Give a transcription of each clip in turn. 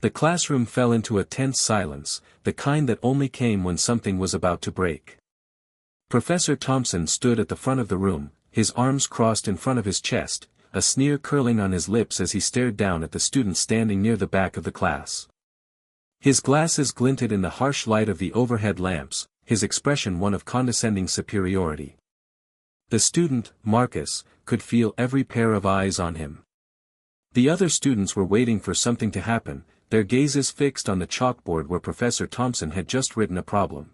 The classroom fell into a tense silence, the kind that only came when something was about to break. Professor Thompson stood at the front of the room, his arms crossed in front of his chest, a sneer curling on his lips as he stared down at the students standing near the back of the class. His glasses glinted in the harsh light of the overhead lamps, his expression one of condescending superiority. The student, Marcus, could feel every pair of eyes on him. The other students were waiting for something to happen, their gazes fixed on the chalkboard where Professor Thompson had just written a problem.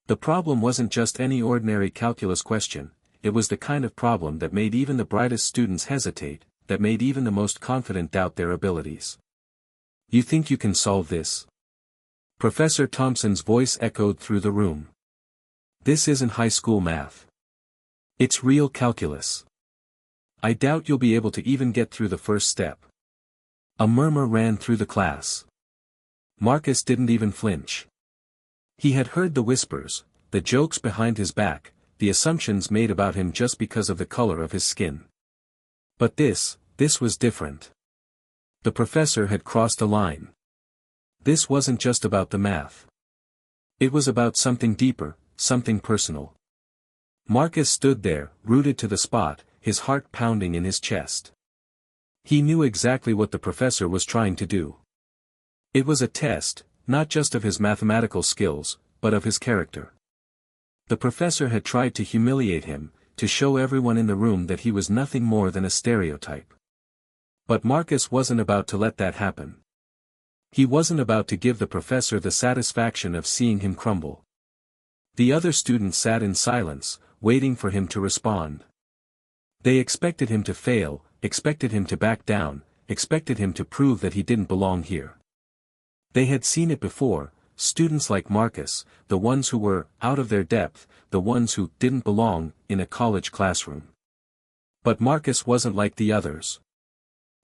The problem wasn't just any ordinary calculus question, it was the kind of problem that made even the brightest students hesitate, that made even the most confident doubt their abilities. "You think you can solve this?" Professor Thompson's voice echoed through the room. "This isn't high school math. It's real calculus. I doubt you'll be able to even get through the first step." A murmur ran through the class. Marcus didn't even flinch. He had heard the whispers, the jokes behind his back, the assumptions made about him just because of the color of his skin. But this was different. The professor had crossed a line. This wasn't just about the math. It was about something deeper, something personal. Marcus stood there, rooted to the spot, his heart pounding in his chest. He knew exactly what the professor was trying to do. It was a test, not just of his mathematical skills, but of his character. The professor had tried to humiliate him, to show everyone in the room that he was nothing more than a stereotype. But Marcus wasn't about to let that happen. He wasn't about to give the professor the satisfaction of seeing him crumble. The other students sat in silence, waiting for him to respond. They expected him to fail, expected him to back down, expected him to prove that he didn't belong here. They had seen it before, students like Marcus, the ones who were out of their depth, the ones who didn't belong in a college classroom. But Marcus wasn't like the others.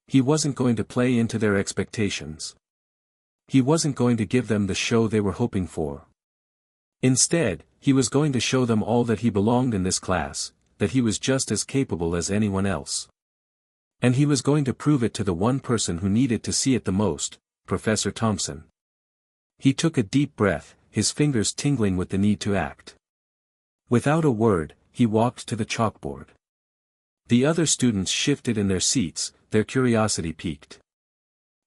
He wasn't going to play into their expectations. He wasn't going to give them the show they were hoping for. Instead, he was going to show them all that he belonged in this class, that he was just as capable as anyone else. And he was going to prove it to the one person who needed to see it the most, Professor Thompson. He took a deep breath, his fingers tingling with the need to act. Without a word, he walked to the chalkboard. The other students shifted in their seats, their curiosity piqued.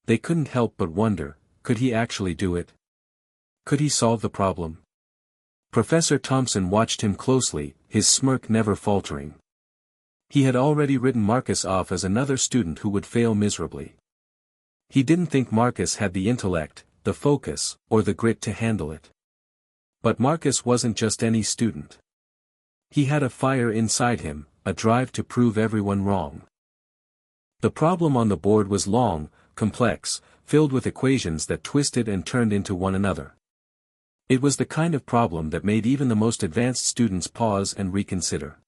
They couldn't help but wonder, could he actually do it? Could he solve the problem? Professor Thompson watched him closely, his smirk never faltering. He had already written Marcus off as another student who would fail miserably. He didn't think Marcus had the intellect, the focus, or the grit to handle it. But Marcus wasn't just any student. He had a fire inside him, a drive to prove everyone wrong. The problem on the board was long, complex, filled with equations that twisted and turned into one another. It was the kind of problem that made even the most advanced students pause and reconsider.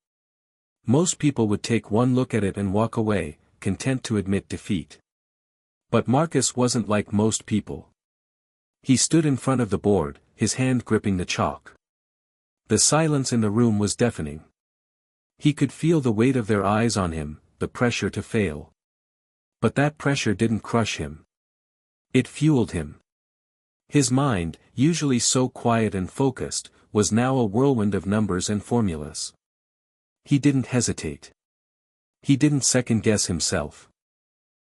Most people would take one look at it and walk away, content to admit defeat. But Marcus wasn't like most people. He stood in front of the board, his hand gripping the chalk. The silence in the room was deafening. He could feel the weight of their eyes on him, the pressure to fail. But that pressure didn't crush him. It fueled him. His mind, usually so quiet and focused, was now a whirlwind of numbers and formulas. He didn't hesitate. He didn't second-guess himself.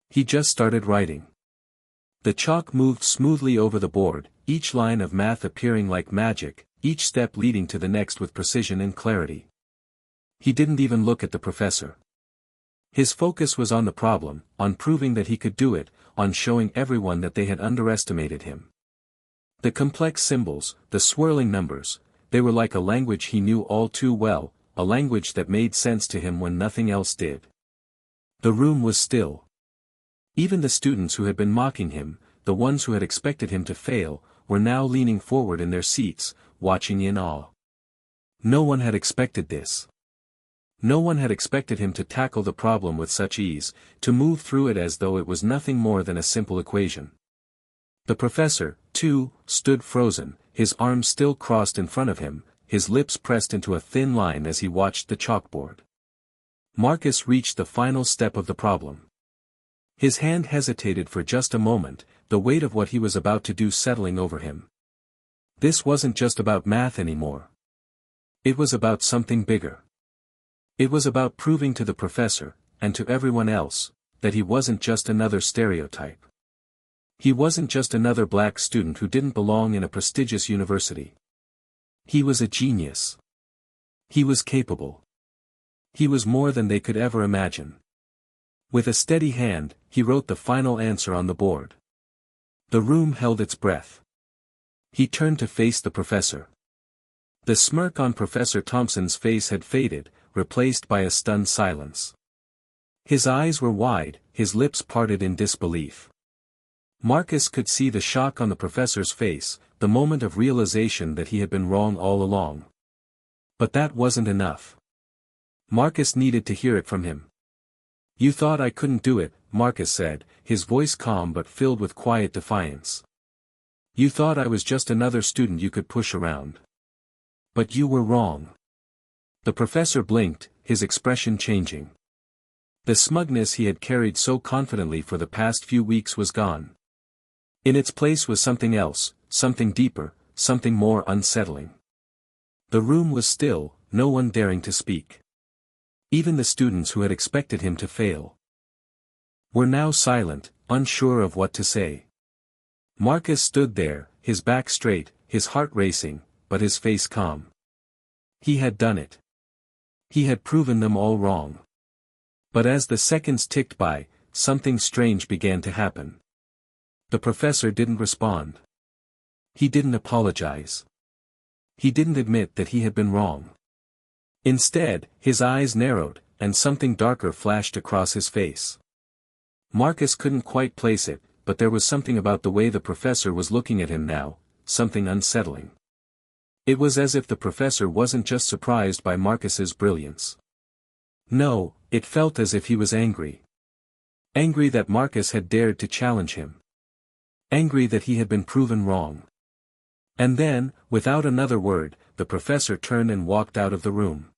He just started writing. The chalk moved smoothly over the board, each line of math appearing like magic, each step leading to the next with precision and clarity. He didn't even look at the professor. His focus was on the problem, on proving that he could do it, on showing everyone that they had underestimated him. The complex symbols, the swirling numbers, they were like a language he knew all too well, a language that made sense to him when nothing else did. The room was still. Even the students who had been mocking him, the ones who had expected him to fail, were now leaning forward in their seats, watching in awe. No one had expected this. No one had expected him to tackle the problem with such ease, to move through it as though it was nothing more than a simple equation. The professor, too, stood frozen, his arms still crossed in front of him, his lips pressed into a thin line as he watched the chalkboard. Marcus reached the final step of the problem. His hand hesitated for just a moment, the weight of what he was about to do settling over him. This wasn't just about math anymore. It was about something bigger. It was about proving to the professor, and to everyone else, that he wasn't just another stereotype. He wasn't just another black student who didn't belong in a prestigious university. He was a genius. He was capable. He was more than they could ever imagine. With a steady hand, he wrote the final answer on the board. The room held its breath. He turned to face the professor. The smirk on Professor Thompson's face had faded, replaced by a stunned silence. His eyes were wide, his lips parted in disbelief. Marcus could see the shock on the professor's face, the moment of realization that he had been wrong all along. But that wasn't enough. Marcus needed to hear it from him. "You thought I couldn't do it," Marcus said, his voice calm but filled with quiet defiance. "You thought I was just another student you could push around. But you were wrong." The professor blinked, his expression changing. The smugness he had carried so confidently for the past few weeks was gone. In its place was something else, something deeper, something more unsettling. The room was still, no one daring to speak. Even the students who had expected him to fail were now silent, unsure of what to say. Marcus stood there, his back straight, his heart racing, but his face calm. He had done it. He had proven them all wrong. But as the seconds ticked by, something strange began to happen. The professor didn't respond. He didn't apologize. He didn't admit that he had been wrong. Instead, his eyes narrowed, and something darker flashed across his face. Marcus couldn't quite place it, but there was something about the way the professor was looking at him now, something unsettling. It was as if the professor wasn't just surprised by Marcus's brilliance. No, it felt as if he was angry. Angry that Marcus had dared to challenge him. Angry that he had been proven wrong. And then, without another word, the professor turned and walked out of the room.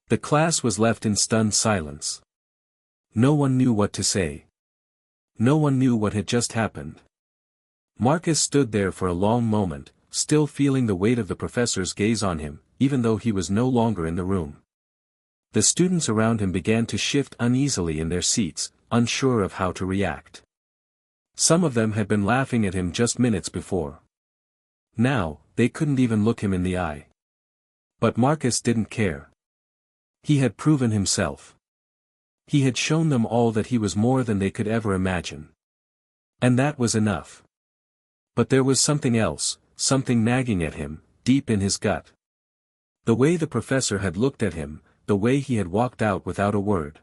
The class was left in stunned silence. No one knew what to say. No one knew what had just happened. Marcus stood there for a long moment, still feeling the weight of the professor's gaze on him, even though he was no longer in the room. The students around him began to shift uneasily in their seats, unsure of how to react. Some of them had been laughing at him just minutes before. Now, they couldn't even look him in the eye. But Marcus didn't care. He had proven himself. He had shown them all that he was more than they could ever imagine. And that was enough. But there was something else, something nagging at him, deep in his gut. The way the professor had looked at him, the way he had walked out without a word.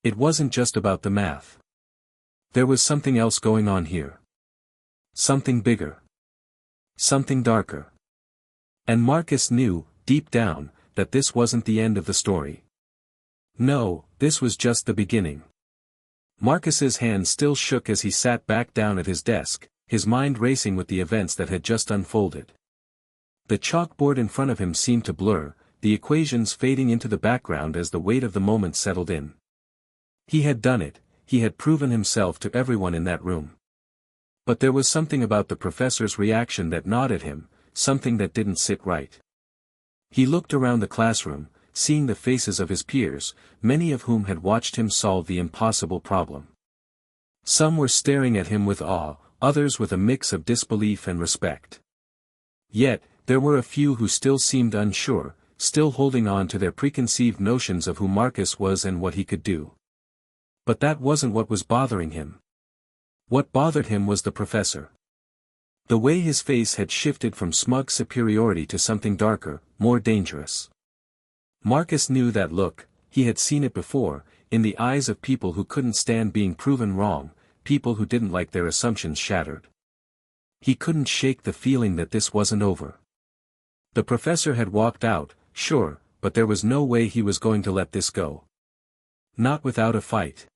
It wasn't just about the math. There was something else going on here. Something bigger. Something darker. And Marcus knew, deep down, that this wasn't the end of the story. No, this was just the beginning. Marcus's hand still shook as he sat back down at his desk, his mind racing with the events that had just unfolded. The chalkboard in front of him seemed to blur, the equations fading into the background as the weight of the moment settled in. He had done it, he had proven himself to everyone in that room. But there was something about the professor's reaction that gnawed at him, something that didn't sit right. He looked around the classroom, seeing the faces of his peers, many of whom had watched him solve the impossible problem. Some were staring at him with awe, others with a mix of disbelief and respect. Yet, there were a few who still seemed unsure, still holding on to their preconceived notions of who Marcus was and what he could do. But that wasn't what was bothering him. What bothered him was the professor. The way his face had shifted from smug superiority to something darker, more dangerous. Marcus knew that look, he had seen it before, in the eyes of people who couldn't stand being proven wrong, people who didn't like their assumptions shattered. He couldn't shake the feeling that this wasn't over. The professor had walked out, sure, but there was no way he was going to let this go. Not without a fight.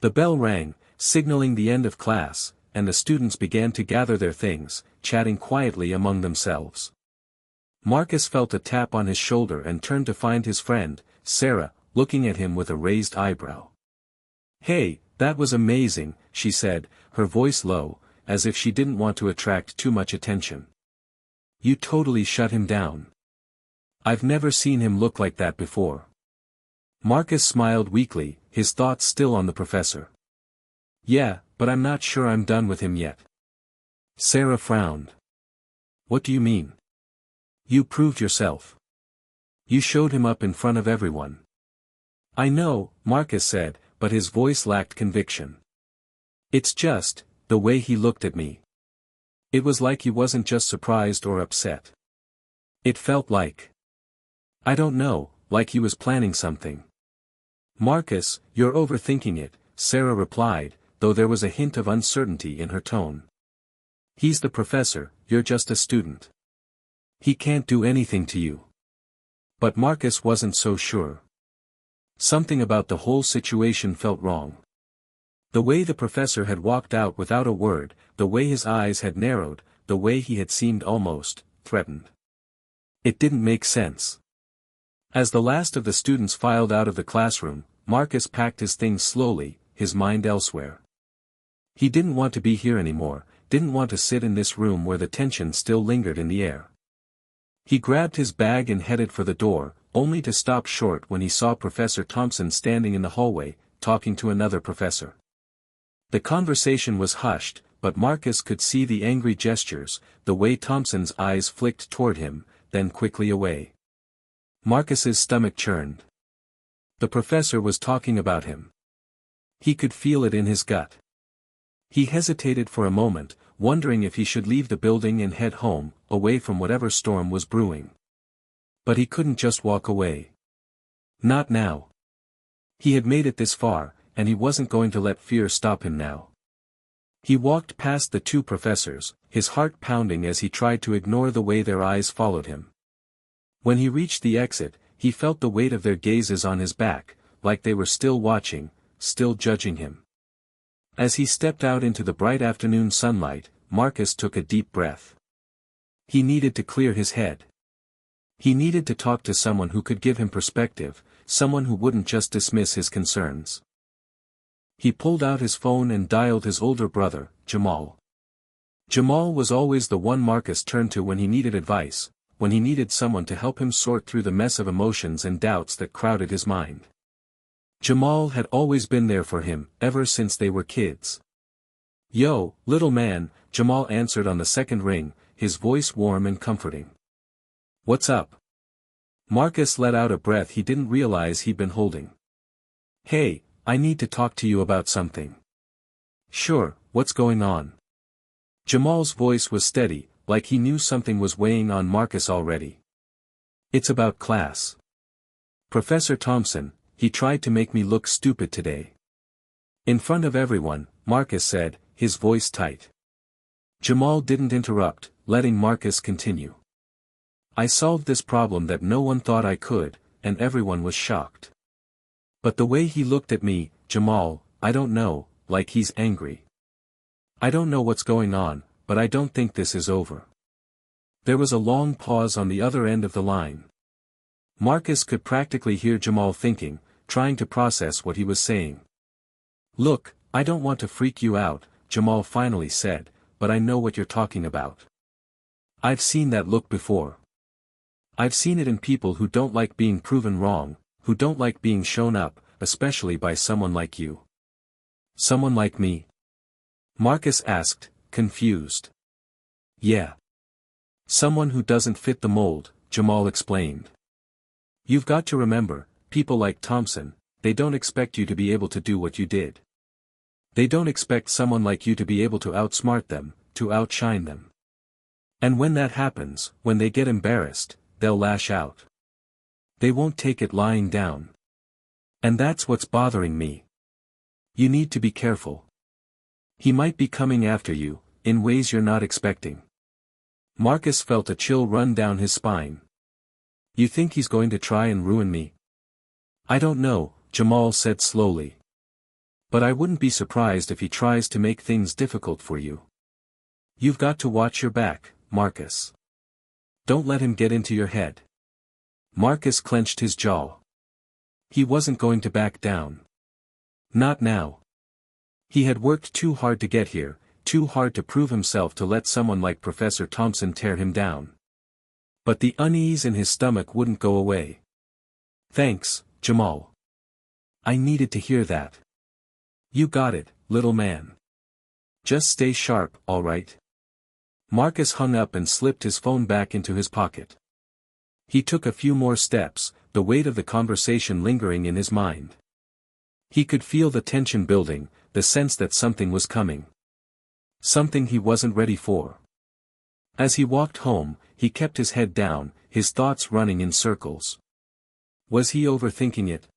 The bell rang, signaling the end of class, and the students began to gather their things, chatting quietly among themselves. Marcus felt a tap on his shoulder and turned to find his friend, Sarah, looking at him with a raised eyebrow. "Hey, that was amazing," she said, her voice low, as if she didn't want to attract too much attention. You totally shut him down. I've never seen him look like that before. Marcus smiled weakly, his thoughts still on the professor. Yeah, but I'm not sure I'm done with him yet. Sarah frowned. What do you mean? You proved yourself. You showed him up in front of everyone. I know, Marcus said, but his voice lacked conviction. It's just, the way he looked at me. It was like he wasn't just surprised or upset. It felt like, I don't know, like he was planning something. Marcus, you're overthinking it, Sarah replied, though there was a hint of uncertainty in her tone. He's the professor, you're just a student. He can't do anything to you. But Marcus wasn't so sure. Something about the whole situation felt wrong. The way the professor had walked out without a word, the way his eyes had narrowed, the way he had seemed almost threatened. It didn't make sense. As the last of the students filed out of the classroom, Marcus packed his things slowly, his mind elsewhere. He didn't want to be here anymore, didn't want to sit in this room where the tension still lingered in the air. He grabbed his bag and headed for the door, only to stop short when he saw Professor Thompson standing in the hallway, talking to another professor. The conversation was hushed, but Marcus could see the angry gestures, the way Thompson's eyes flicked toward him, then quickly away. Marcus's stomach churned. The professor was talking about him. He could feel it in his gut. He hesitated for a moment, wondering if he should leave the building and head home, away from whatever storm was brewing. But he couldn't just walk away. Not now. He had made it this far, and he wasn't going to let fear stop him now. He walked past the two professors, his heart pounding as he tried to ignore the way their eyes followed him. When he reached the exit, he felt the weight of their gazes on his back, like they were still watching, still judging him. As he stepped out into the bright afternoon sunlight, Marcus took a deep breath. He needed to clear his head. He needed to talk to someone who could give him perspective, someone who wouldn't just dismiss his concerns. He pulled out his phone and dialed his older brother, Jamal. Jamal was always the one Marcus turned to when he needed advice, when he needed someone to help him sort through the mess of emotions and doubts that crowded his mind. Jamal had always been there for him, ever since they were kids. Yo, little man, Jamal answered on the second ring, his voice warm and comforting. What's up? Marcus let out a breath he didn't realize he'd been holding. Hey, I need to talk to you about something. Sure, what's going on? Jamal's voice was steady, like he knew something was weighing on Marcus already. It's about class. Professor Thompson, he tried to make me look stupid today. In front of everyone, Marcus said, his voice tight. Jamal didn't interrupt, letting Marcus continue. I solved this problem that no one thought I could, and everyone was shocked. But the way he looked at me, Jamal, I don't know, like he's angry. I don't know what's going on, but I don't think this is over. There was a long pause on the other end of the line. Marcus could practically hear Jamal thinking, trying to process what he was saying. Look, I don't want to freak you out, Jamal finally said, but I know what you're talking about. I've seen that look before. I've seen it in people who don't like being proven wrong, who don't like being shown up, especially by someone like you. Someone like me? Marcus asked, confused. Yeah. Someone who doesn't fit the mold, Jamal explained. You've got to remember, people like Thompson, they don't expect you to be able to do what you did. They don't expect someone like you to be able to outsmart them, to outshine them. And when that happens, when they get embarrassed, they'll lash out. They won't take it lying down. And that's what's bothering me. You need to be careful. He might be coming after you, in ways you're not expecting. Marcus felt a chill run down his spine. You think he's going to try and ruin me? I don't know, Jamal said slowly. But I wouldn't be surprised if he tries to make things difficult for you. You've got to watch your back, Marcus. Don't let him get into your head. Marcus clenched his jaw. He wasn't going to back down. Not now. He had worked too hard to get here, too hard to prove himself to let someone like Professor Thompson tear him down. But the unease in his stomach wouldn't go away. "Thanks, Jamal. I needed to hear that. You got it, little man. Just stay sharp, all right?" Marcus hung up and slipped his phone back into his pocket. He took a few more steps, the weight of the conversation lingering in his mind. He could feel the tension building, the sense that something was coming. Something he wasn't ready for. As he walked home, he kept his head down, his thoughts running in circles. Was he overthinking it?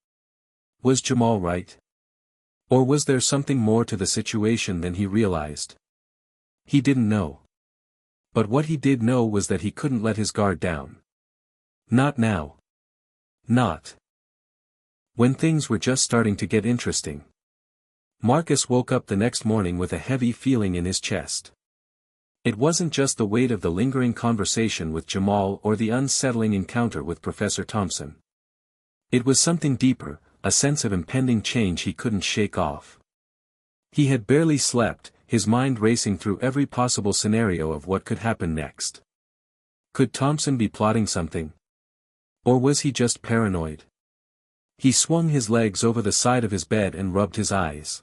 Was Jamal right? Or was there something more to the situation than he realized? He didn't know. But what he did know was that he couldn't let his guard down. Not now. Not when things were just starting to get interesting. Marcus woke up the next morning with a heavy feeling in his chest. It wasn't just the weight of the lingering conversation with Jamal or the unsettling encounter with Professor Thompson. It was something deeper, a sense of impending change he couldn't shake off. He had barely slept, his mind racing through every possible scenario of what could happen next. Could Thompson be plotting something? Or was he just paranoid? He swung his legs over the side of his bed and rubbed his eyes.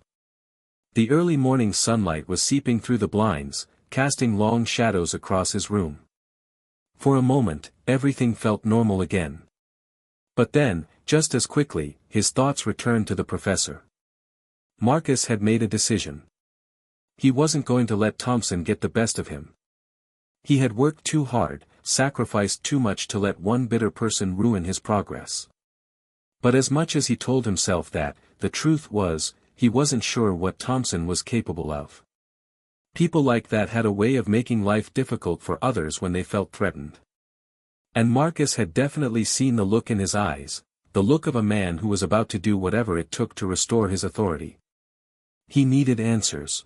The early morning sunlight was seeping through the blinds, casting long shadows across his room. For a moment, everything felt normal again. But then, just as quickly, his thoughts returned to the professor. Marcus had made a decision. He wasn't going to let Thompson get the best of him. He had worked too hard, sacrificed too much to let one bitter person ruin his progress. But as much as he told himself that, the truth was, he wasn't sure what Thompson was capable of. People like that had a way of making life difficult for others when they felt threatened. And Marcus had definitely seen the look in his eyes, the look of a man who was about to do whatever it took to restore his authority. He needed answers.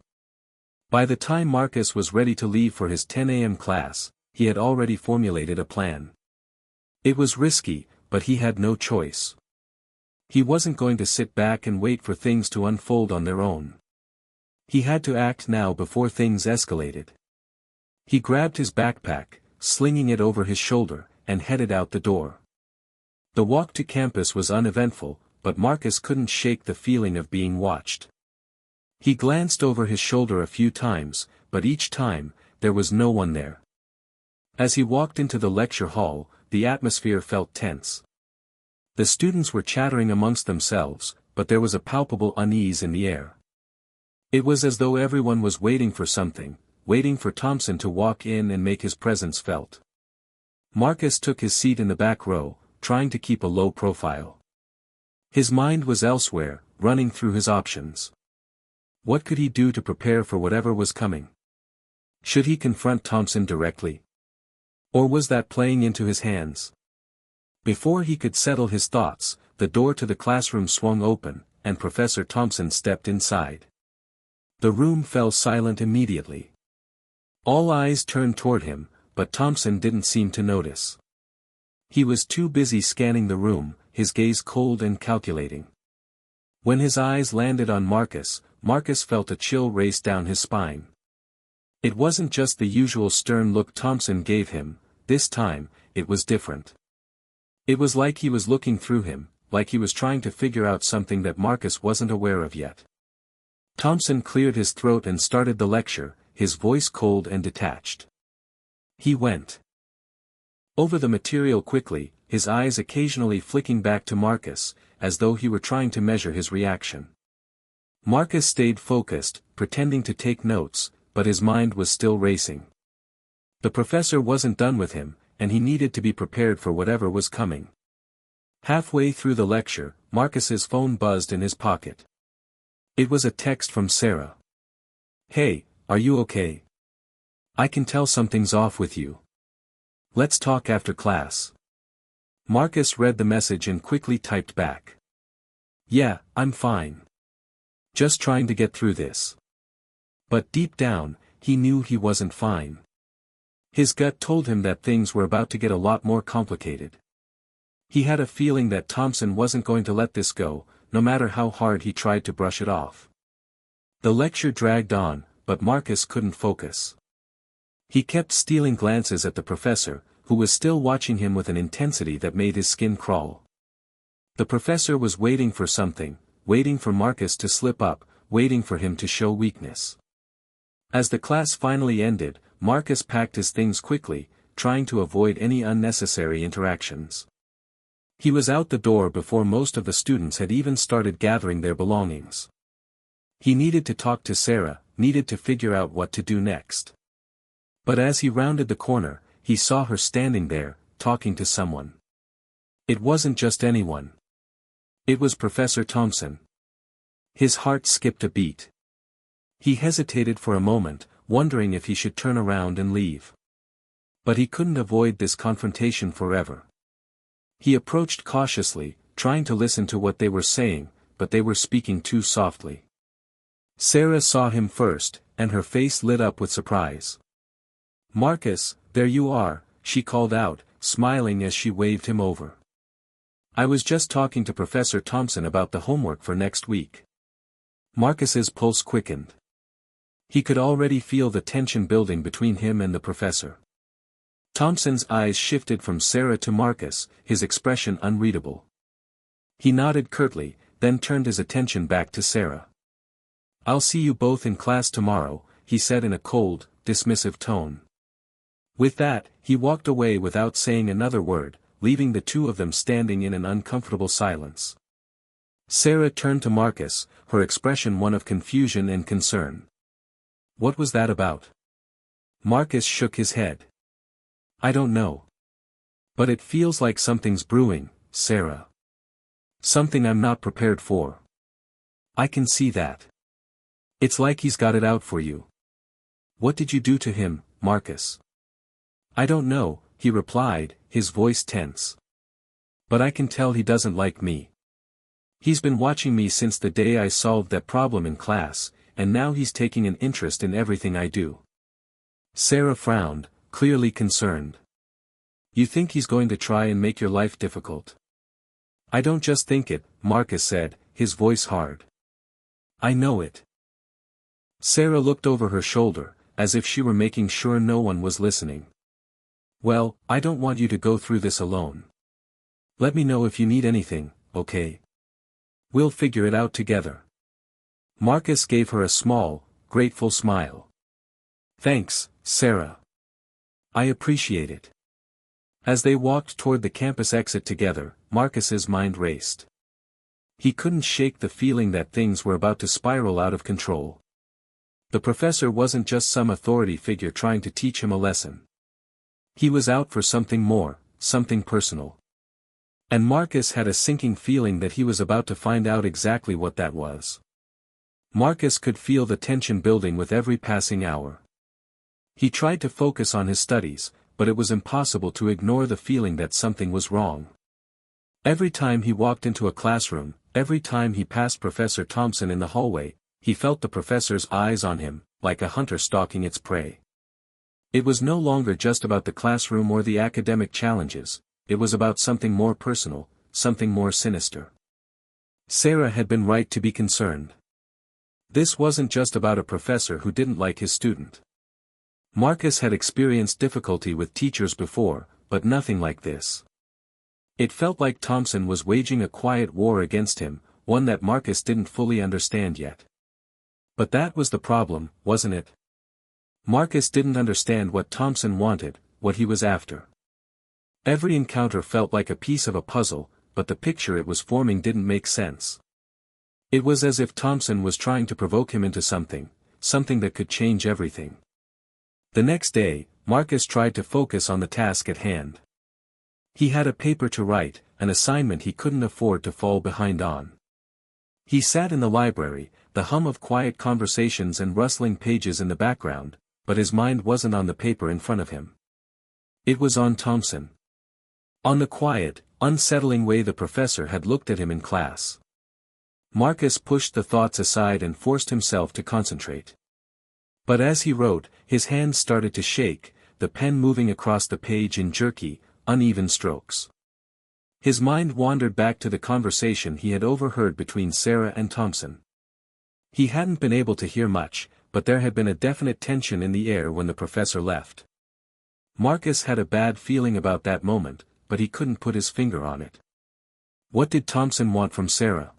By the time Marcus was ready to leave for his 10 a.m. class, he had already formulated a plan. It was risky, but he had no choice. He wasn't going to sit back and wait for things to unfold on their own. He had to act now before things escalated. He grabbed his backpack, slinging it over his shoulder, and headed out the door. The walk to campus was uneventful, but Marcus couldn't shake the feeling of being watched. He glanced over his shoulder a few times, but each time, there was no one there. As he walked into the lecture hall, the atmosphere felt tense. The students were chattering amongst themselves, but there was a palpable unease in the air. It was as though everyone was waiting for something, waiting for Thompson to walk in and make his presence felt. Marcus took his seat in the back row, trying to keep a low profile. His mind was elsewhere, running through his options. What could he do to prepare for whatever was coming? Should he confront Thompson directly? Or was that playing into his hands? Before he could settle his thoughts, the door to the classroom swung open, and Professor Thompson stepped inside. The room fell silent immediately. All eyes turned toward him, but Thompson didn't seem to notice. He was too busy scanning the room, his gaze cold and calculating. When his eyes landed on Marcus, Marcus felt a chill race down his spine. It wasn't just the usual stern look Thompson gave him, this time, it was different. It was like he was looking through him, like he was trying to figure out something that Marcus wasn't aware of yet. Thompson cleared his throat and started the lecture, his voice cold and detached. He went over the material quickly, his eyes occasionally flicking back to Marcus, as though he were trying to measure his reaction. Marcus stayed focused, pretending to take notes, but his mind was still racing. The professor wasn't done with him, and he needed to be prepared for whatever was coming. Halfway through the lecture, Marcus's phone buzzed in his pocket. It was a text from Sarah. "Hey, are you okay? I can tell something's off with you. Let's talk after class." Marcus read the message and quickly typed back. "Yeah, I'm fine. Just trying to get through this." But deep down, he knew he wasn't fine. His gut told him that things were about to get a lot more complicated. He had a feeling that Thompson wasn't going to let this go, no matter how hard he tried to brush it off. The lecture dragged on, but Marcus couldn't focus. He kept stealing glances at the professor, who was still watching him with an intensity that made his skin crawl. The professor was waiting for something, waiting for Marcus to slip up, waiting for him to show weakness. As the class finally ended, Marcus packed his things quickly, trying to avoid any unnecessary interactions. He was out the door before most of the students had even started gathering their belongings. He needed to talk to Sarah, needed to figure out what to do next. But as he rounded the corner, he saw her standing there, talking to someone. It wasn't just anyone. It was Professor Thompson. His heart skipped a beat. He hesitated for a moment, wondering if he should turn around and leave. But he couldn't avoid this confrontation forever. He approached cautiously, trying to listen to what they were saying, but they were speaking too softly. Sarah saw him first, and her face lit up with surprise. "Marcus, there you are," she called out, smiling as she waved him over. "I was just talking to Professor Thompson about the homework for next week." Marcus's pulse quickened. He could already feel the tension building between him and the professor. Thompson's eyes shifted from Sarah to Marcus, his expression unreadable. He nodded curtly, then turned his attention back to Sarah. "I'll see you both in class tomorrow," he said in a cold, dismissive tone. With that, he walked away without saying another word, leaving the two of them standing in an uncomfortable silence. Sarah turned to Marcus, her expression one of confusion and concern. "What was that about?" Marcus shook his head. "I don't know. But it feels like something's brewing, Sarah. Something I'm not prepared for. I can see that. It's like he's got it out for you." "What did you do to him, Marcus?" "I don't know," he replied, his voice tense. "But I can tell he doesn't like me. He's been watching me since the day I solved that problem in class, and now he's taking an interest in everything I do." Sarah frowned, clearly concerned. "You think he's going to try and make your life difficult?" "I don't just think it," Marcus said, his voice hard. "I know it." Sarah looked over her shoulder, as if she were making sure no one was listening. "Well, I don't want you to go through this alone. Let me know if you need anything, okay? We'll figure it out together." Marcus gave her a small, grateful smile. "Thanks, Sarah. I appreciate it." As they walked toward the campus exit together, Marcus's mind raced. He couldn't shake the feeling that things were about to spiral out of control. The professor wasn't just some authority figure trying to teach him a lesson. He was out for something more, something personal. And Marcus had a sinking feeling that he was about to find out exactly what that was. Marcus could feel the tension building with every passing hour. He tried to focus on his studies, but it was impossible to ignore the feeling that something was wrong. Every time he walked into a classroom, every time he passed Professor Thompson in the hallway, he felt the professor's eyes on him, like a hunter stalking its prey. It was no longer just about the classroom or the academic challenges, it was about something more personal, something more sinister. Sarah had been right to be concerned. This wasn't just about a professor who didn't like his student. Marcus had experienced difficulty with teachers before, but nothing like this. It felt like Thompson was waging a quiet war against him, one that Marcus didn't fully understand yet. But that was the problem, wasn't it? Marcus didn't understand what Thompson wanted, what he was after. Every encounter felt like a piece of a puzzle, but the picture it was forming didn't make sense. It was as if Thompson was trying to provoke him into something that could change everything. The next day, Marcus tried to focus on the task at hand. He had a paper to write, an assignment he couldn't afford to fall behind on. He sat in the library, the hum of quiet conversations and rustling pages in the background, but his mind wasn't on the paper in front of him. It was on Thompson. On the quiet, unsettling way the professor had looked at him in class. Marcus pushed the thoughts aside and forced himself to concentrate. But as he wrote, his hands started to shake, the pen moving across the page in jerky, uneven strokes. His mind wandered back to the conversation he had overheard between Sarah and Thompson. He hadn't been able to hear much, but there had been a definite tension in the air when the professor left. Marcus had a bad feeling about that moment, but he couldn't put his finger on it. What did Thompson want from Sarah?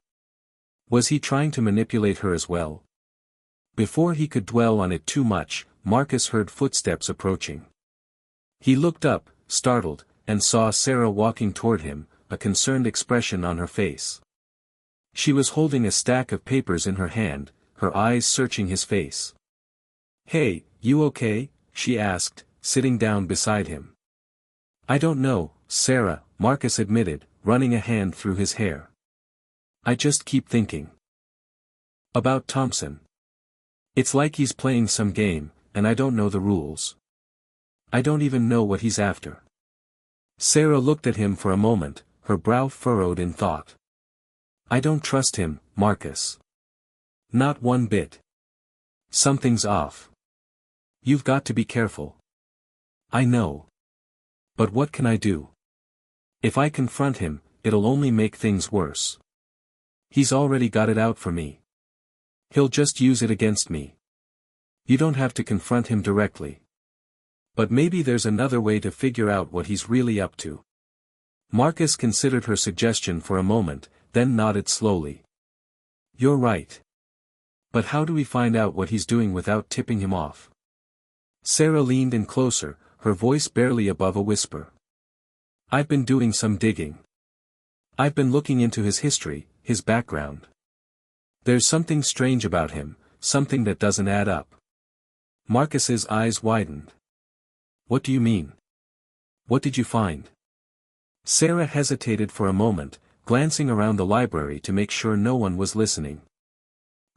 Was he trying to manipulate her as well? Before he could dwell on it too much, Marcus heard footsteps approaching. He looked up, startled, and saw Sarah walking toward him, a concerned expression on her face. She was holding a stack of papers in her hand, her eyes searching his face. "Hey, you okay?" she asked, sitting down beside him. "I don't know, Sarah," Marcus admitted, running a hand through his hair. "I just keep thinking about Thompson. It's like he's playing some game, and I don't know the rules. I don't even know what he's after." Sarah looked at him for a moment, her brow furrowed in thought. "I don't trust him, Marcus. Not one bit. Something's off. You've got to be careful." "I know. But what can I do? If I confront him, it'll only make things worse. He's already got it out for me. He'll just use it against me. You don't have to confront him directly. But maybe there's another way to figure out what he's really up to." Marcus considered her suggestion for a moment, then nodded slowly. "You're right. But how do we find out what he's doing without tipping him off?" Sarah leaned in closer, her voice barely above a whisper. "I've been doing some digging. I've been looking into his history, his background. There's something strange about him, something that doesn't add up." Marcus's eyes widened. "What do you mean? What did you find?" Sarah hesitated for a moment, glancing around the library to make sure no one was listening.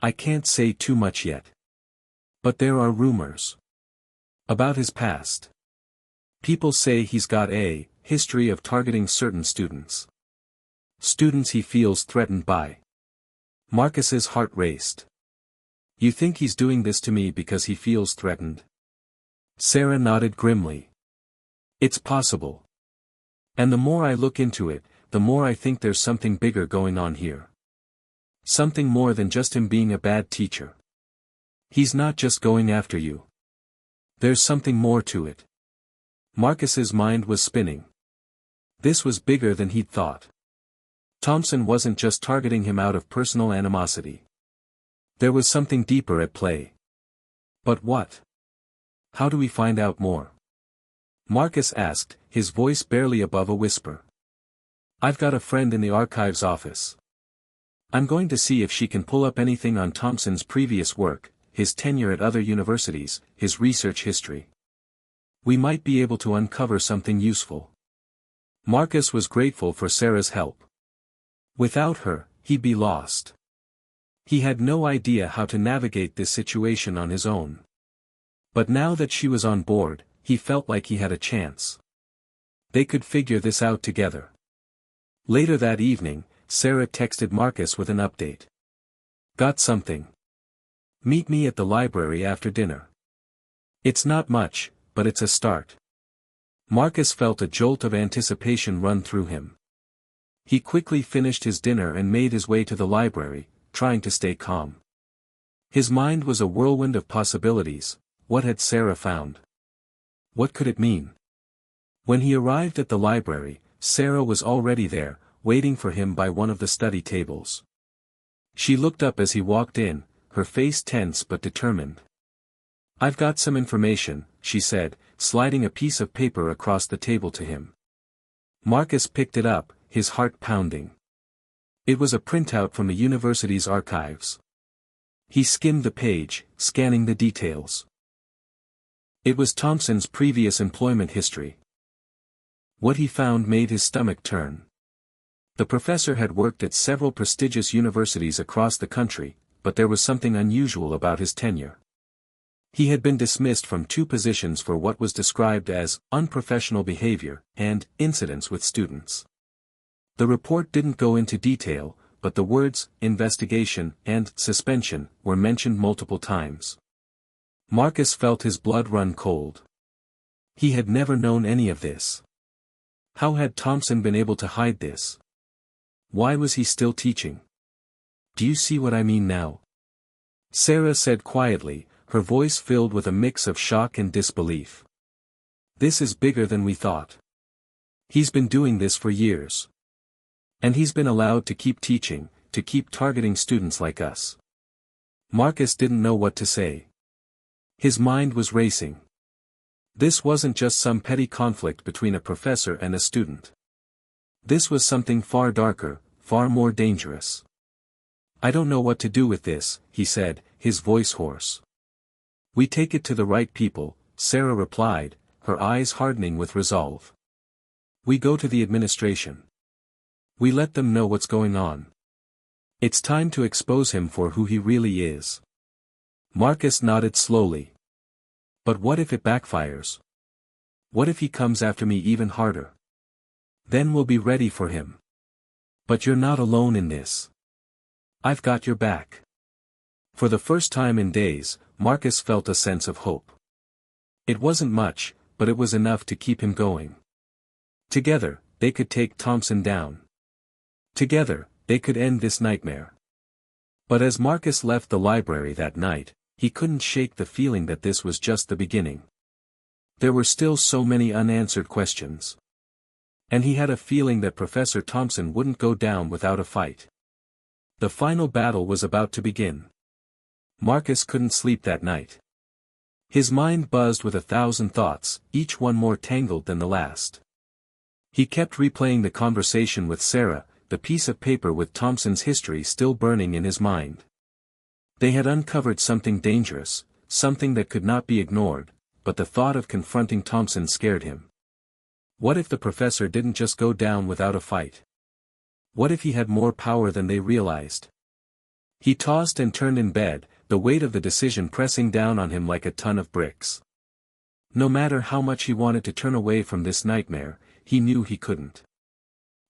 "I can't say too much yet. But there are rumors about his past. People say he's got a history of targeting certain students. Students he feels threatened by." Marcus's heart raced. "You think he's doing this to me because he feels threatened?" Sarah nodded grimly. "It's possible. And the more I look into it, the more I think there's something bigger going on here. Something more than just him being a bad teacher. He's not just going after you. There's something more to it." Marcus's mind was spinning. This was bigger than he'd thought. Thompson wasn't just targeting him out of personal animosity. There was something deeper at play. But what? How do we find out more? Marcus asked, his voice barely above a whisper. "I've got a friend in the archives office. I'm going to see if she can pull up anything on Thompson's previous work, his tenure at other universities, his research history. We might be able to uncover something useful." Marcus was grateful for Sarah's help. Without her, he'd be lost. He had no idea how to navigate this situation on his own. But now that she was on board, he felt like he had a chance. They could figure this out together. Later that evening, Sarah texted Marcus with an update. "Got something. Meet me at the library after dinner. It's not much, but it's a start." Marcus felt a jolt of anticipation run through him. He quickly finished his dinner and made his way to the library, trying to stay calm. His mind was a whirlwind of possibilities. What had Sarah found? What could it mean? When he arrived at the library, Sarah was already there, waiting for him by one of the study tables. She looked up as he walked in, her face tense but determined. "I've got some information," she said, sliding a piece of paper across the table to him. Marcus picked it up, his heart pounding. It was a printout from the university's archives. He skimmed the page, scanning the details. It was Thompson's previous employment history. What he found made his stomach turn. The professor had worked at several prestigious universities across the country, but there was something unusual about his tenure. He had been dismissed from 2 positions for what was described as unprofessional behavior and incidents with students. The report didn't go into detail, but the words investigation and suspension were mentioned multiple times. Marcus felt his blood run cold. He had never known any of this. How had Thompson been able to hide this? Why was he still teaching? Do you see what I mean now? Sarah said quietly, her voice filled with a mix of shock and disbelief. This is bigger than we thought. He's been doing this for years. And he's been allowed to keep teaching, to keep targeting students like us. Marcus didn't know what to say. His mind was racing. This wasn't just some petty conflict between a professor and a student. This was something far darker, far more dangerous. I don't know what to do with this, he said, his voice hoarse. We take it to the right people, Sarah replied, her eyes hardening with resolve. We go to the administration. We let them know what's going on. It's time to expose him for who he really is. Marcus nodded slowly. But what if it backfires? What if he comes after me even harder? Then we'll be ready for him. But you're not alone in this. I've got your back. For the first time in days, Marcus felt a sense of hope. It wasn't much, but it was enough to keep him going. Together, they could take Thompson down. Together, they could end this nightmare. But as Marcus left the library that night, he couldn't shake the feeling that this was just the beginning. There were still so many unanswered questions. And he had a feeling that Professor Thompson wouldn't go down without a fight. The final battle was about to begin. Marcus couldn't sleep that night. His mind buzzed with 1,000 thoughts, each one more tangled than the last. He kept replaying the conversation with Sarah, the piece of paper with Thompson's history still burning in his mind. They had uncovered something dangerous, something that could not be ignored, but the thought of confronting Thompson scared him. What if the professor didn't just go down without a fight? What if he had more power than they realized? He tossed and turned in bed, the weight of the decision pressing down on him like a ton of bricks. No matter how much he wanted to turn away from this nightmare, he knew he couldn't.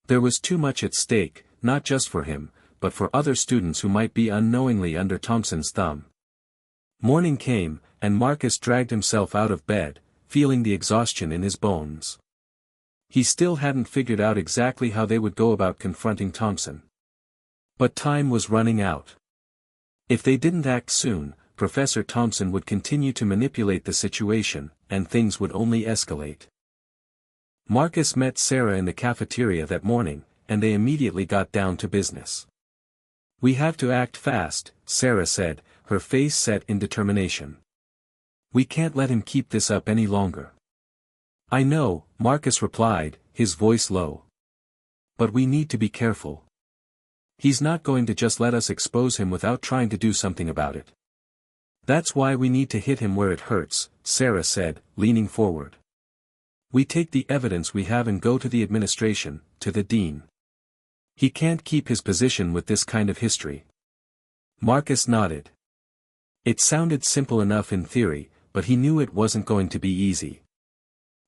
There was too much at stake, not just for him, but for other students who might be unknowingly under Thompson's thumb. Morning came, and Marcus dragged himself out of bed, feeling the exhaustion in his bones. He still hadn't figured out exactly how they would go about confronting Thompson. But time was running out. If they didn't act soon, Professor Thompson would continue to manipulate the situation, and things would only escalate. Marcus met Sarah in the cafeteria that morning, and they immediately got down to business. We have to act fast, Sarah said, her face set in determination. We can't let him keep this up any longer. I know, Marcus replied, his voice low. But we need to be careful. He's not going to just let us expose him without trying to do something about it. That's why we need to hit him where it hurts, Sarah said, leaning forward. We take the evidence we have and go to the administration, to the dean. He can't keep his position with this kind of history. Marcus nodded. It sounded simple enough in theory, but he knew it wasn't going to be easy.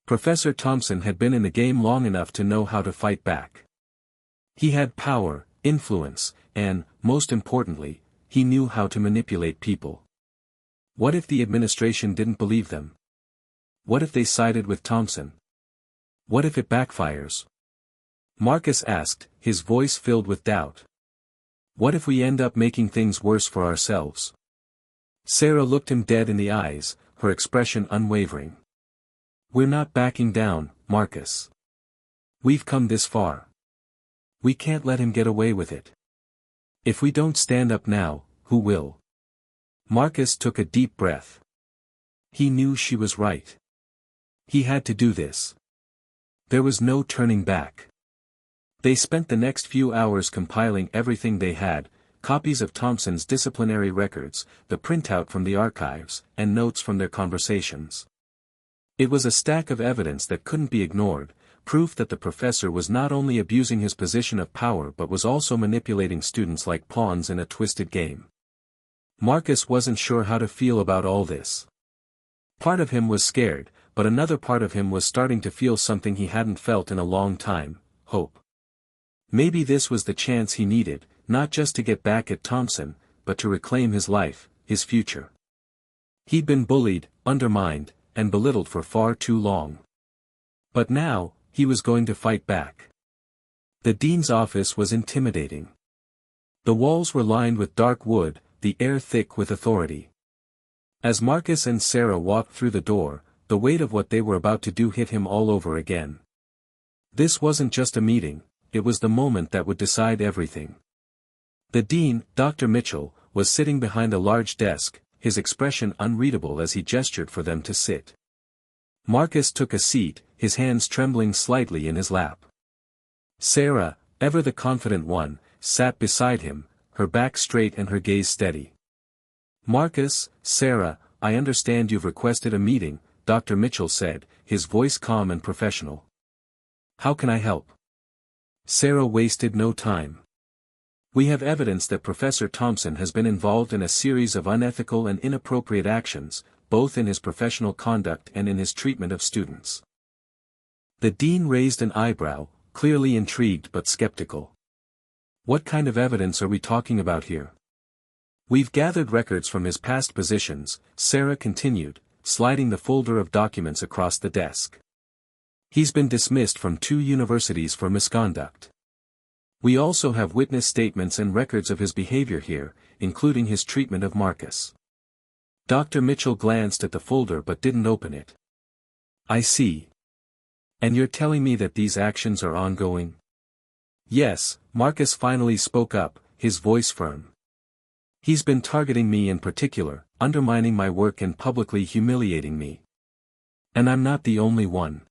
Professor Thompson had been in the game long enough to know how to fight back. He had power, influence, and, most importantly, he knew how to manipulate people. What if the administration didn't believe them? What if they sided with Thompson? What if it backfires? Marcus asked, his voice filled with doubt. What if we end up making things worse for ourselves? Sarah looked him dead in the eyes, her expression unwavering. We're not backing down, Marcus. We've come this far. We can't let him get away with it. If we don't stand up now, who will? Marcus took a deep breath. He knew she was right. He had to do this. There was no turning back. They spent the next few hours compiling everything they had, copies of Thompson's disciplinary records, the printout from the archives, and notes from their conversations. It was a stack of evidence that couldn't be ignored, proof that the professor was not only abusing his position of power but was also manipulating students like pawns in a twisted game. Marcus wasn't sure how to feel about all this. Part of him was scared, but another part of him was starting to feel something he hadn't felt in a long time, hope. Maybe this was the chance he needed, not just to get back at Thompson, but to reclaim his life, his future. He'd been bullied, undermined, and belittled for far too long. But now, he was going to fight back. The dean's office was intimidating. The walls were lined with dark wood, the air thick with authority. As Marcus and Sarah walked through the door, the weight of what they were about to do hit him all over again. This wasn't just a meeting, it was the moment that would decide everything. The dean, Dr. Mitchell, was sitting behind a large desk, his expression unreadable as he gestured for them to sit. Marcus took a seat, his hands trembling slightly in his lap. Sarah, ever the confident one, sat beside him, her back straight and her gaze steady. Marcus, Sarah, I understand you've requested a meeting, Dr. Mitchell said, his voice calm and professional. How can I help? Sarah wasted no time. We have evidence that Professor Thompson has been involved in a series of unethical and inappropriate actions, both in his professional conduct and in his treatment of students. The dean raised an eyebrow, clearly intrigued but skeptical. What kind of evidence are we talking about here? We've gathered records from his past positions, Sarah continued, sliding the folder of documents across the desk. He's been dismissed from 2 universities for misconduct. We also have witness statements and records of his behavior here, including his treatment of Marcus. Dr. Mitchell glanced at the folder but didn't open it. I see. And you're telling me that these actions are ongoing? Yes, Marcus finally spoke up, his voice firm. He's been targeting me in particular, undermining my work and publicly humiliating me. And I'm not the only one.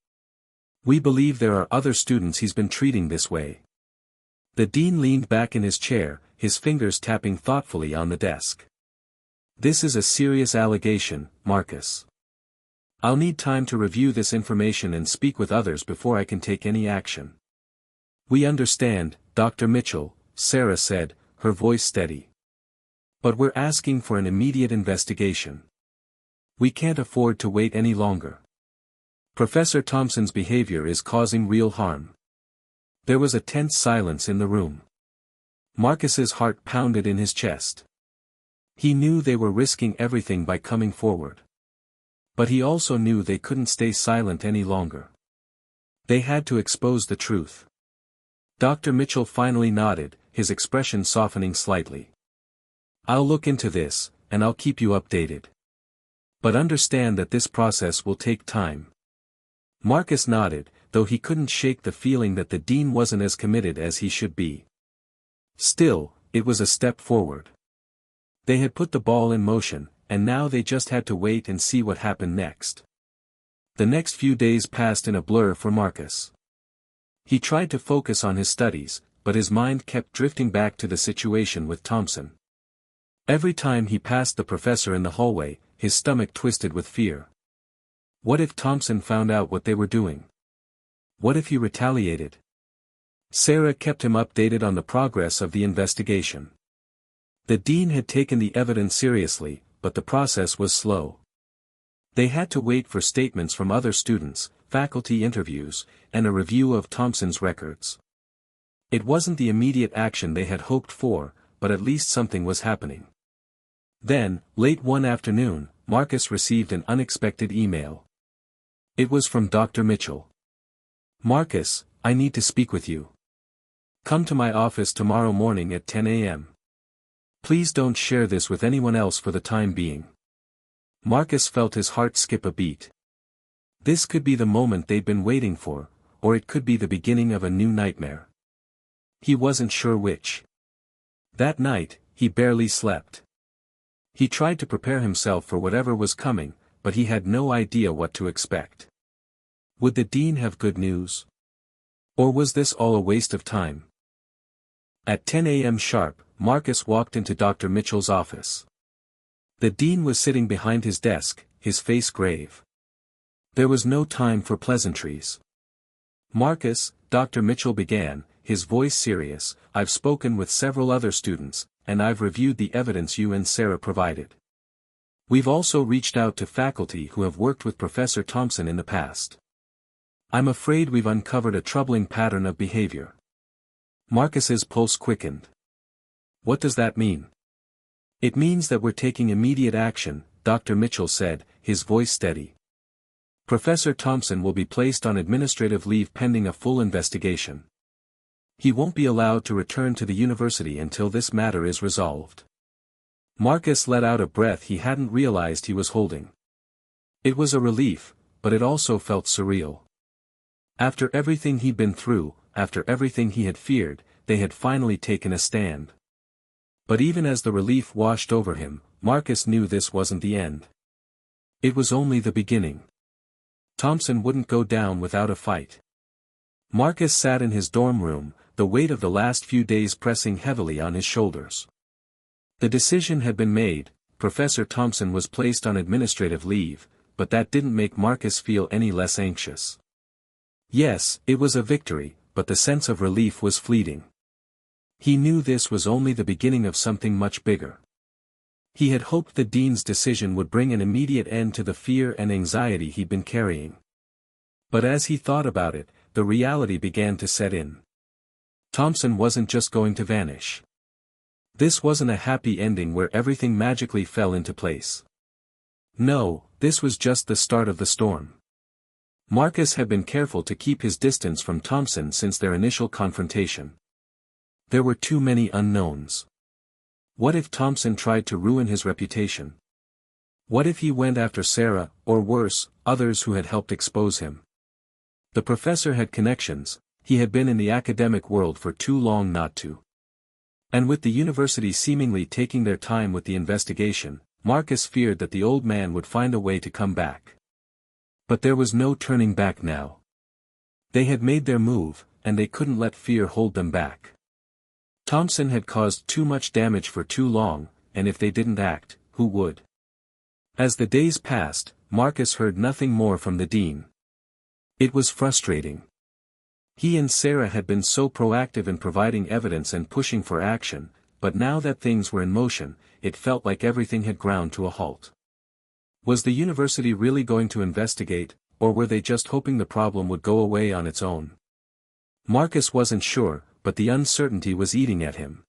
We believe there are other students he's been treating this way. The dean leaned back in his chair, his fingers tapping thoughtfully on the desk. This is a serious allegation, Marcus. I'll need time to review this information and speak with others before I can take any action. We understand, Dr. Mitchell, Sarah said, her voice steady. But we're asking for an immediate investigation. We can't afford to wait any longer. Professor Thompson's behavior is causing real harm. There was a tense silence in the room. Marcus's heart pounded in his chest. He knew they were risking everything by coming forward. But he also knew they couldn't stay silent any longer. They had to expose the truth. Dr. Mitchell finally nodded, his expression softening slightly. I'll look into this, and I'll keep you updated. But understand that this process will take time. Marcus nodded, though he couldn't shake the feeling that the dean wasn't as committed as he should be. Still, it was a step forward. They had put the ball in motion, and now they just had to wait and see what happened next. The next few days passed in a blur for Marcus. He tried to focus on his studies, but his mind kept drifting back to the situation with Thompson. Every time he passed the professor in the hallway, his stomach twisted with fear. What if Thompson found out what they were doing? What if he retaliated? Sarah kept him updated on the progress of the investigation. The dean had taken the evidence seriously, but the process was slow. They had to wait for statements from other students, faculty interviews, and a review of Thompson's records. It wasn't the immediate action they had hoped for, but at least something was happening. Then, late one afternoon, Marcus received an unexpected email. It was from Dr. Mitchell. Marcus, I need to speak with you. Come to my office tomorrow morning at 10 a.m. Please don't share this with anyone else for the time being. Marcus felt his heart skip a beat. This could be the moment they'd been waiting for, or it could be the beginning of a new nightmare. He wasn't sure which. That night, he barely slept. He tried to prepare himself for whatever was coming, but he had no idea what to expect. Would the dean have good news? Or was this all a waste of time? At 10 a.m. sharp, Marcus walked into Dr. Mitchell's office. The dean was sitting behind his desk, his face grave. There was no time for pleasantries. Marcus, Dr. Mitchell began, his voice serious, I've spoken with several other students, and I've reviewed the evidence you and Sarah provided. We've also reached out to faculty who have worked with Professor Thompson in the past. I'm afraid we've uncovered a troubling pattern of behavior. Marcus's pulse quickened. What does that mean? It means that we're taking immediate action, Dr. Mitchell said, his voice steady. Professor Thompson will be placed on administrative leave pending a full investigation. He won't be allowed to return to the university until this matter is resolved. Marcus let out a breath he hadn't realized he was holding. It was a relief, but it also felt surreal. After everything he'd been through, after everything he had feared, they had finally taken a stand. But even as the relief washed over him, Marcus knew this wasn't the end. It was only the beginning. Thompson wouldn't go down without a fight. Marcus sat in his dorm room, the weight of the last few days pressing heavily on his shoulders. The decision had been made, Professor Thompson was placed on administrative leave, but that didn't make Marcus feel any less anxious. Yes, it was a victory, but the sense of relief was fleeting. He knew this was only the beginning of something much bigger. He had hoped the dean's decision would bring an immediate end to the fear and anxiety he'd been carrying. But as he thought about it, the reality began to set in. Thompson wasn't just going to vanish. This wasn't a happy ending where everything magically fell into place. No, this was just the start of the storm. Marcus had been careful to keep his distance from Thompson since their initial confrontation. There were too many unknowns. What if Thompson tried to ruin his reputation? What if he went after Sarah, or worse, others who had helped expose him? The professor had connections, he had been in the academic world for too long not to. And with the university seemingly taking their time with the investigation, Marcus feared that the old man would find a way to come back. But there was no turning back now. They had made their move, and they couldn't let fear hold them back. Thompson had caused too much damage for too long, and if they didn't act, who would? As the days passed, Marcus heard nothing more from the dean. It was frustrating. He and Sarah had been so proactive in providing evidence and pushing for action, but now that things were in motion, it felt like everything had ground to a halt. Was the university really going to investigate, or were they just hoping the problem would go away on its own? Marcus wasn't sure, but the uncertainty was eating at him.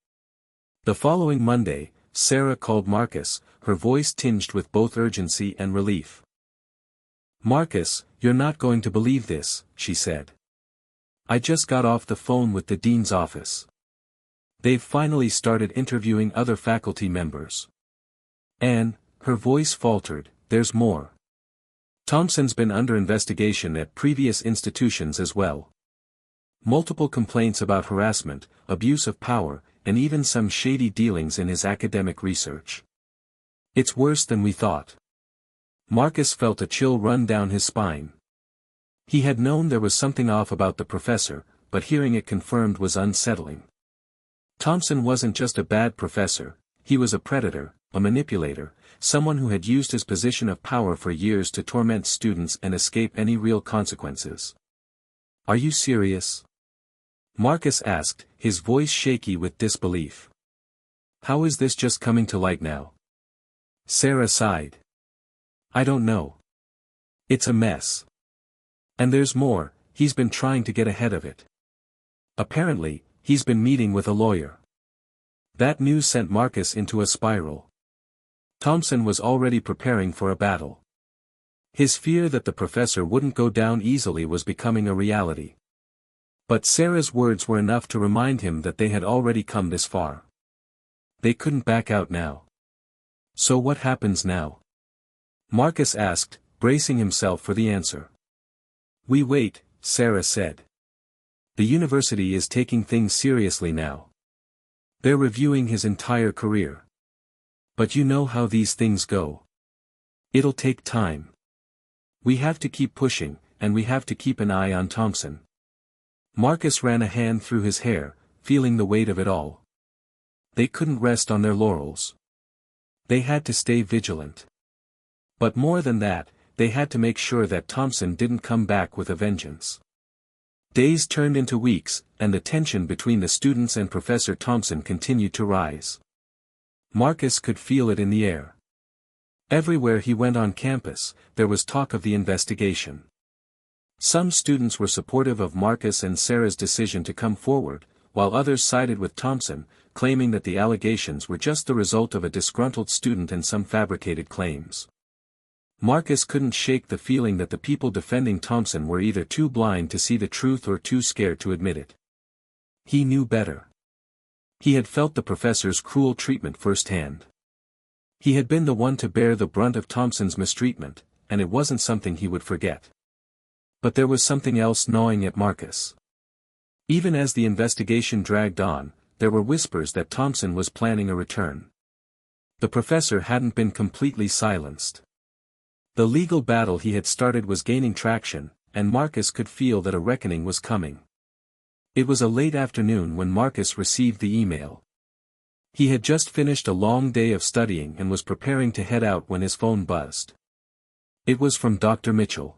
The following Monday, Sarah called Marcus, her voice tinged with both urgency and relief. "Marcus, you're not going to believe this," she said. "I just got off the phone with the dean's office. They've finally started interviewing other faculty members. And," her voice faltered, "there's more. Thompson's been under investigation at previous institutions as well. Multiple complaints about harassment, abuse of power, and even some shady dealings in his academic research. It's worse than we thought." Marcus felt a chill run down his spine. He had known there was something off about the professor, but hearing it confirmed was unsettling. Thompson wasn't just a bad professor, he was a predator, a manipulator, someone who had used his position of power for years to torment students and escape any real consequences. "Are you serious?" Marcus asked, his voice shaky with disbelief. "How is this just coming to light now?" Sarah sighed. "I don't know. It's a mess. And there's more, he's been trying to get ahead of it. Apparently, he's been meeting with a lawyer." That news sent Marcus into a spiral. Thompson was already preparing for a battle. His fear that the professor wouldn't go down easily was becoming a reality. But Sarah's words were enough to remind him that they had already come this far. They couldn't back out now. So what happens now? Marcus asked, bracing himself for the answer. "We wait," Sarah said. "The university is taking things seriously now. They're reviewing his entire career. But you know how these things go. It'll take time. We have to keep pushing, and we have to keep an eye on Thompson." Marcus ran a hand through his hair, feeling the weight of it all. They couldn't rest on their laurels. They had to stay vigilant. But more than that, they had to make sure that Thompson didn't come back with a vengeance. Days turned into weeks, and the tension between the students and Professor Thompson continued to rise. Marcus could feel it in the air. Everywhere he went on campus, there was talk of the investigation. Some students were supportive of Marcus and Sarah's decision to come forward, while others sided with Thompson, claiming that the allegations were just the result of a disgruntled student and some fabricated claims. Marcus couldn't shake the feeling that the people defending Thompson were either too blind to see the truth or too scared to admit it. He knew better. He had felt the professor's cruel treatment firsthand. He had been the one to bear the brunt of Thompson's mistreatment, and it wasn't something he would forget. But there was something else gnawing at Marcus. Even as the investigation dragged on, there were whispers that Thompson was planning a return. The professor hadn't been completely silenced. The legal battle he had started was gaining traction, and Marcus could feel that a reckoning was coming. It was a late afternoon when Marcus received the email. He had just finished a long day of studying and was preparing to head out when his phone buzzed. It was from Dr. Mitchell.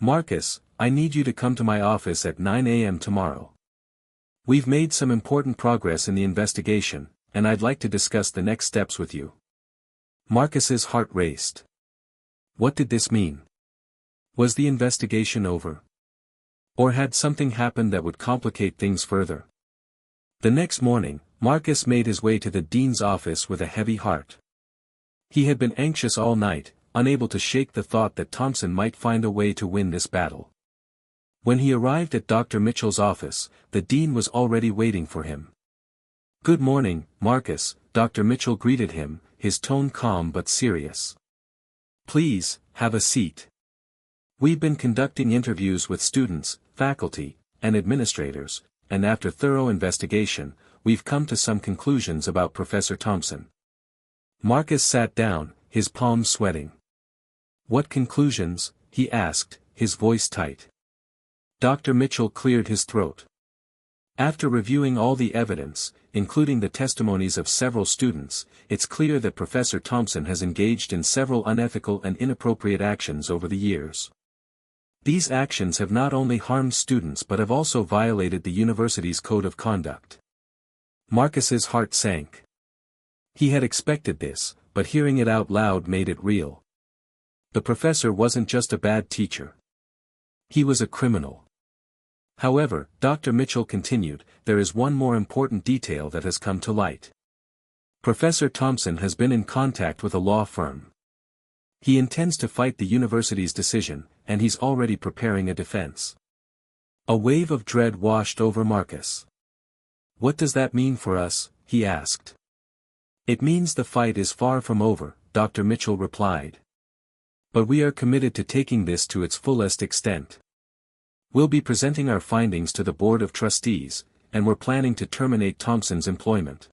"Marcus, I need you to come to my office at 9 a.m. tomorrow. We've made some important progress in the investigation, and I'd like to discuss the next steps with you." Marcus's heart raced. What did this mean? Was the investigation over? Or had something happened that would complicate things further? The next morning, Marcus made his way to the dean's office with a heavy heart. He had been anxious all night, unable to shake the thought that Thompson might find a way to win this battle. When he arrived at Dr. Mitchell's office, the dean was already waiting for him. "Good morning, Marcus," Dr. Mitchell greeted him, his tone calm but serious. "Please, have a seat. We've been conducting interviews with students, faculty, and administrators, and after thorough investigation, we've come to some conclusions about Professor Thompson." Marcus sat down, his palms sweating. "What conclusions?" he asked, his voice tight. Dr. Mitchell cleared his throat. "After reviewing all the evidence, including the testimonies of several students, it's clear that Professor Thompson has engaged in several unethical and inappropriate actions over the years. These actions have not only harmed students but have also violated the university's code of conduct." Marcus's heart sank. He had expected this, but hearing it out loud made it real. The professor wasn't just a bad teacher. He was a criminal. However, Dr. Mitchell continued, there is one more important detail that has come to light. Professor Thompson has been in contact with a law firm. He intends to fight the university's decision, and he's already preparing a defense. A wave of dread washed over Marcus. "What does that mean for us?" he asked. "It means the fight is far from over," Dr. Mitchell replied. "But we are committed to taking this to its fullest extent. We'll be presenting our findings to the Board of Trustees, and we're planning to terminate Thompson's employment.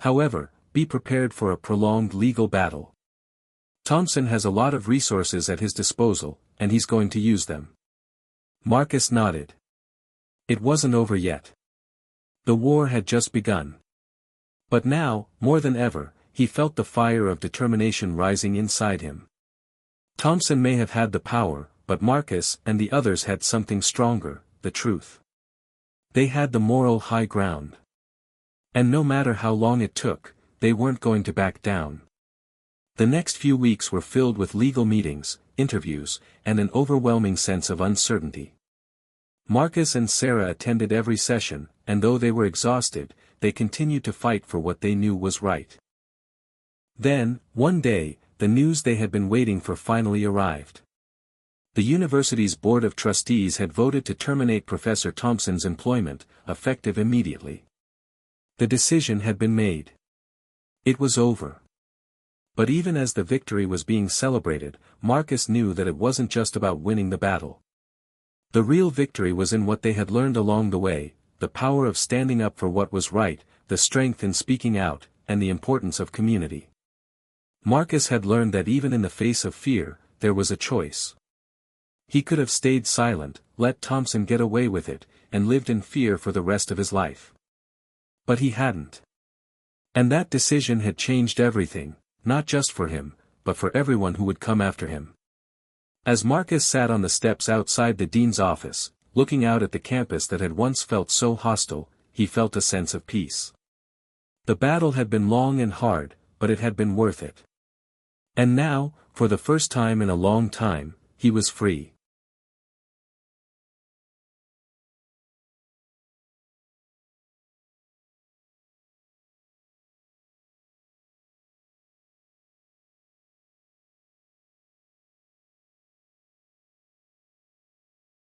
However, be prepared for a prolonged legal battle. Thompson has a lot of resources at his disposal, and he's going to use them." Marcus nodded. It wasn't over yet. The war had just begun. But now, more than ever, he felt the fire of determination rising inside him. Thompson may have had the power, but Marcus and the others had something stronger, the truth. They had the moral high ground. And no matter how long it took, they weren't going to back down. The next few weeks were filled with legal meetings, interviews, and an overwhelming sense of uncertainty. Marcus and Sarah attended every session, and though they were exhausted, they continued to fight for what they knew was right. Then, one day, the news they had been waiting for finally arrived. The university's Board of Trustees had voted to terminate Professor Thompson's employment, effective immediately. The decision had been made. It was over. But even as the victory was being celebrated, Marcus knew that it wasn't just about winning the battle. The real victory was in what they had learned along the way, the power of standing up for what was right, the strength in speaking out, and the importance of community. Marcus had learned that even in the face of fear, there was a choice. He could have stayed silent, let Thompson get away with it, and lived in fear for the rest of his life. But he hadn't. And that decision had changed everything, not just for him, but for everyone who would come after him. As Marcus sat on the steps outside the dean's office, looking out at the campus that had once felt so hostile, he felt a sense of peace. The battle had been long and hard, but it had been worth it. And now, for the first time in a long time, he was free.